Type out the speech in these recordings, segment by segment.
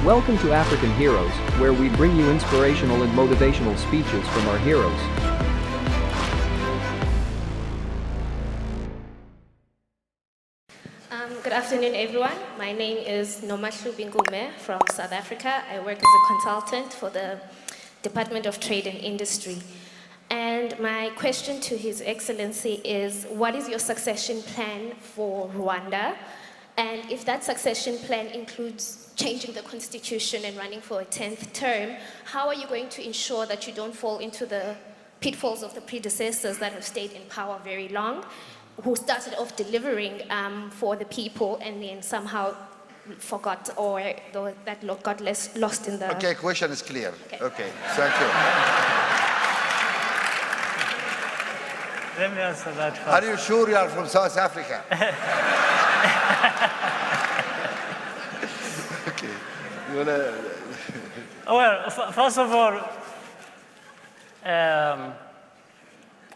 Welcome to African Heroes, where we bring you inspirational and motivational speeches from our heroes. Good afternoon, everyone. My name is Nomashu Bingume from South Africa. I work as a consultant for the Department of Trade and Industry. And my question to His Excellency is, what is your succession plan for Rwanda? And if that succession plan includes changing the constitution and running for a 10th term, how are you going to ensure that you don't fall into the pitfalls of the predecessors that have stayed in power very long, who started off delivering for the people and then somehow forgot or that got lost in the... Okay, question is clear. Okay, thank you. Let me answer that first. Are you sure you are from South Africa? Okay. You wanna... Well, first of all,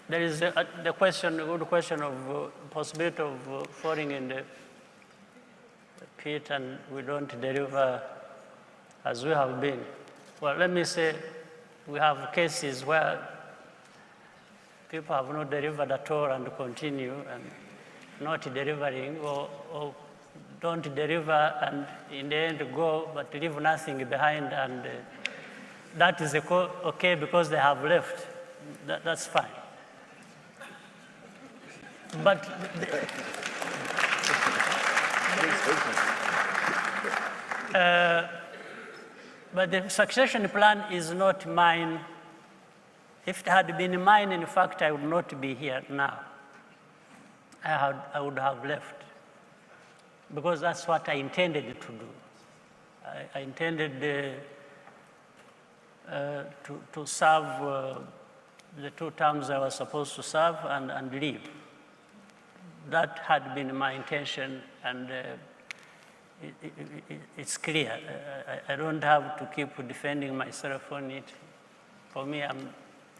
there is the good question of possibility of falling in the pit and we don't deliver as we have been. Well, let me say we have cases where people have not delivered at all and continue and not delivering or don't deliver and in the end go but leave nothing behind, and that is okay because they have left. That's fine. But but the succession plan is not mine. If it had been mine, in fact, I would not be here now. I would have left, because that's what I intended to do. I intended to serve the 2 terms I was supposed to serve and leave. That had been my intention, and it's clear. I don't have to keep defending myself on it. For me, I'm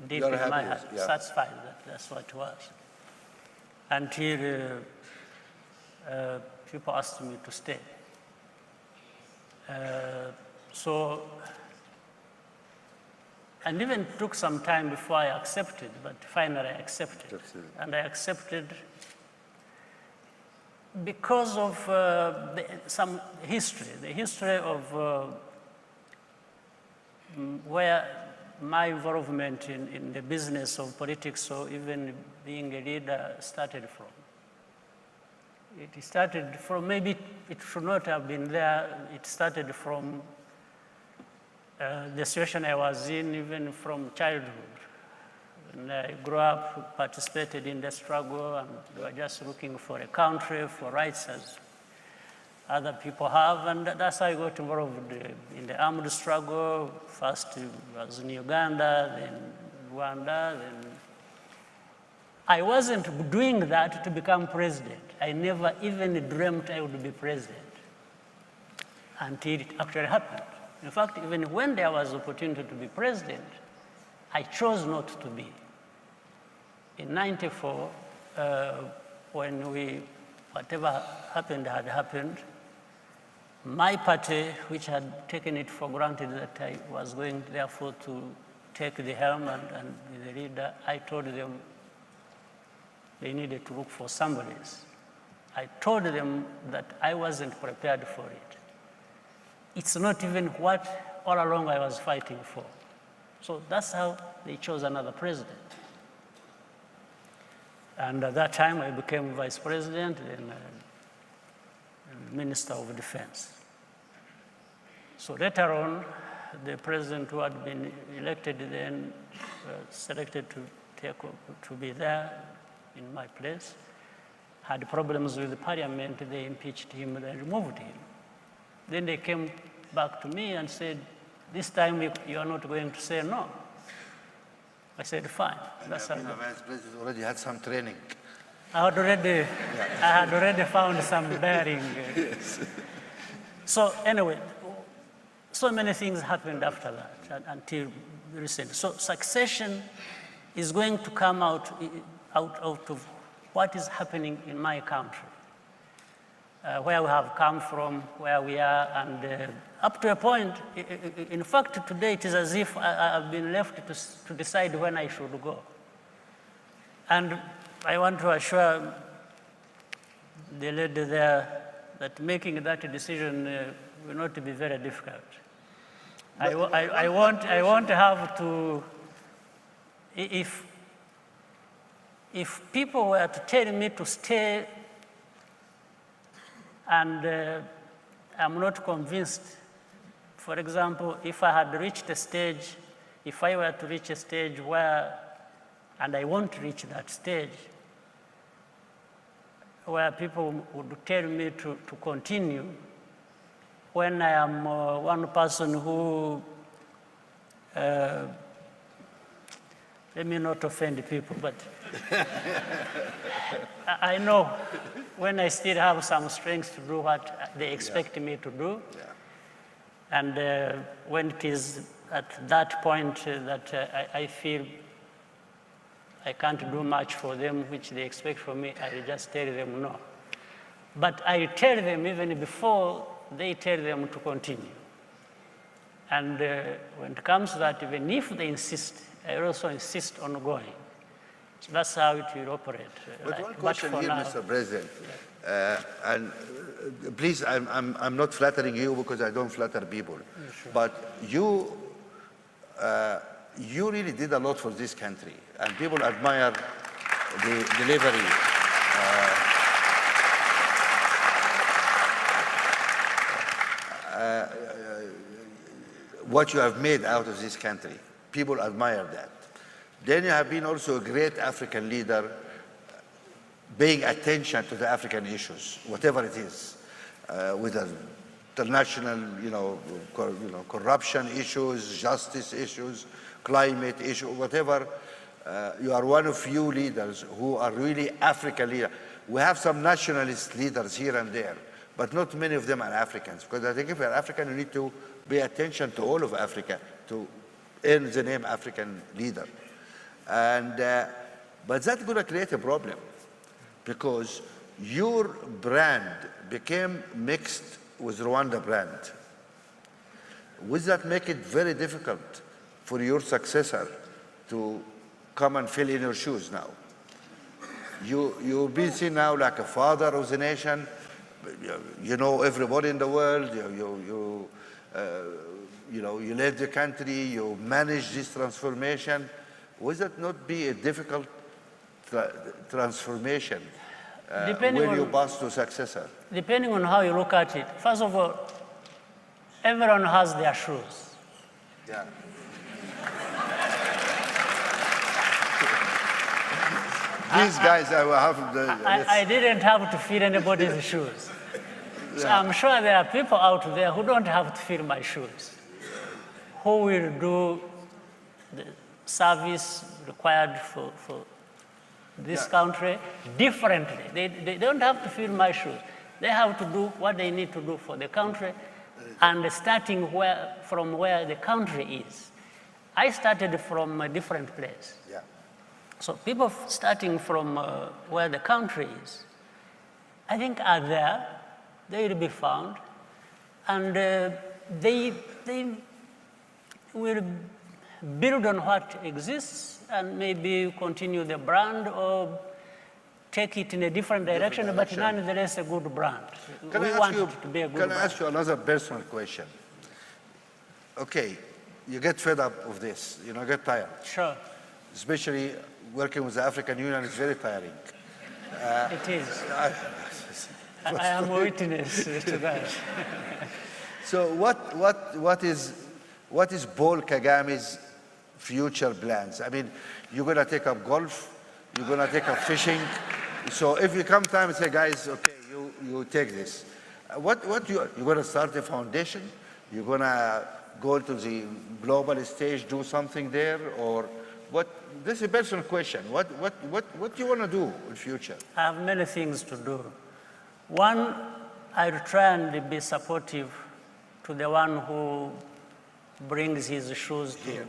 deep in my heart satisfied that that's what it was. Until people asked me to stay. And even took some time before I accepted, but finally I accepted. And I accepted because of some history, the history of where my involvement in the business of politics or even being a leader started from. It started from, maybe it should not have been there, it started from the situation I was in even from childhood. When I grew up, participated in the struggle, and we were just looking for a country, for rights as other people have, and that's how I got involved in the armed struggle. First I was in Uganda, then Rwanda, then... I wasn't doing that to become president. I never even dreamt I would be president until it actually happened. In fact, even when there was opportunity to be president, I chose not to be. In '94, when whatever happened had happened, my party, which had taken it for granted that I was going therefore to take the helm and be the leader, I told them they needed to look for somebody else. I told them that I wasn't prepared for it. It's not even what all along I was fighting for. So that's how they chose another president. And at that time, I became vice president and Minister of Defense. So later on, the president who had been elected then selected to be there in my place, had problems with the parliament. They impeached him, they removed him. Then they came back to me and said, this time you are not going to say no. I said, fine. That's the vice president already had some training. I had already found some bearing. Yes. So anyway, so many things happened after that until recent. So succession is going to come out of what is happening in my country. where we have come from, where we are, and up to a point, in fact, today it is as if I've been left to decide when I should go. And I want to assure the lady there that making that decision will not be very difficult. I won't have to, if people were to tell me to stay and I'm not convinced, for example, if I had reached a stage, if I were to reach a stage where, and I won't reach that stage, where people would tell me to continue, when I am one person who, let me not offend people, but I know when I still have some strength to do what they expect me to do. Yeah. And when it is at that point that I feel I can't do much for them, which they expect from me, I just tell them no. But I tell them even before they tell them to continue. And when it comes to that, even if they insist, I also insist on going. So that's how it will operate. But one question here, Mr. President, and please, I'm not flattering you because I don't flatter people, sure. But you really did a lot for this country, and people admire the delivery. What you have made out of this country. People admire that. Then you have been also a great African leader, paying attention to the African issues, whatever it is, with the international, corruption issues, justice issues, climate issues, whatever. You are one of few leaders who are really African leaders. We have some nationalist leaders here and there, but not many of them are Africans. Because I think if you're African, you need to pay attention to all of Africa to earn the name African leader. And, but that's going to create a problem because your brand became mixed with Rwanda brand. Would that make it very difficult for your successor to come and fill in your shoes now? You'll be seen now like a father of the nation. You know everybody in the world. You led the country. You managed this transformation. Would that not be a difficult transformation when you pass to successor? Depending on how you look at it. First of all, everyone has their shoes. Yeah. These guys, I will have the... I didn't have to fill anybody's shoes. So I'm sure there are people out there who don't have to fill my shoes, who will do the service required for this country differently. They don't have to fill my shoes. They have to do what they need to do for the country, and starting from where the country is. I started from a different place. Yeah. So people starting from where the country is, I think are there. They will be found, and they will build on what exists and maybe continue the brand or take it in a different direction, but nonetheless a good brand. Can We I want ask you, it to be a good can brand. I ask you another personal question? Okay, you get fed up of this, get tired. Sure, Especially working with the African Union is very tiring. it is. I am a witness to that. So what is Paul Kagame's future plans? I mean, you're going to take up golf, you're going to take up fishing. So if you come time and say, guys, okay, you take this. You're going to start a foundation? You're going to go to the global stage, do something there, or what? This is a personal question. What do you want to do in the future? I have many things to do. One, I will try and be supportive to the one who brings his shoes to.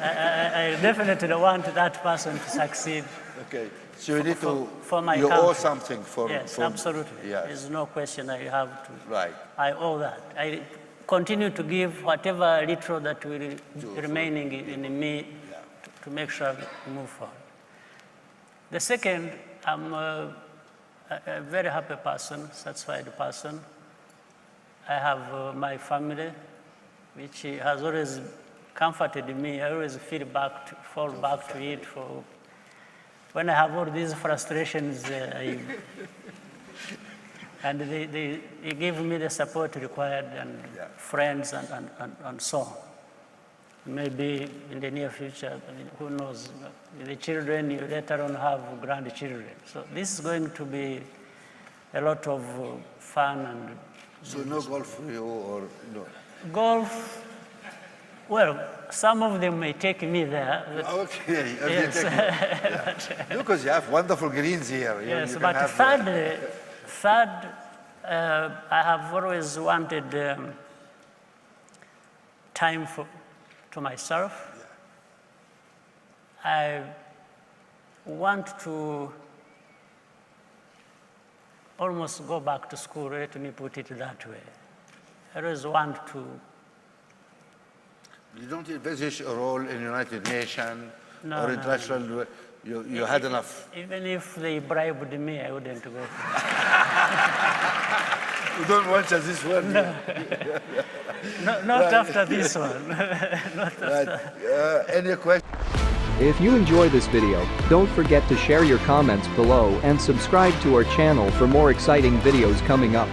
I definitely want that person to succeed. Okay. So you need to, for my you country. owe something for... Yes, for, absolutely. Yes. There's no question I have to. Right. I owe that. I continue to give whatever little that will remaining in me to make sure we move forward. The second, I'm a very happy person, satisfied person. I have my family, which has always comforted me. I always fall back to it for when I have all these frustrations, and they give me the support required, and friends and so on. Maybe in the near future, I mean, who knows, the children, you later on have grandchildren. So this is going to be a lot of fun. And So no golf for you or no? golf, well, some of them may take me there. Okay, Yes. Yeah. Because you have wonderful greens here. Yes, you but can have, third, I have always wanted time to myself. I want to almost go back to school, let me put it that way. I always want to. You don't envisage a role in United Nations No, or no, international, you had enough. Even if they bribed me, I wouldn't go. You don't want just this one? No. Not after this one. Not after. Any question? If you enjoy this video, don't forget to share your comments below and subscribe to our channel for more exciting videos coming up.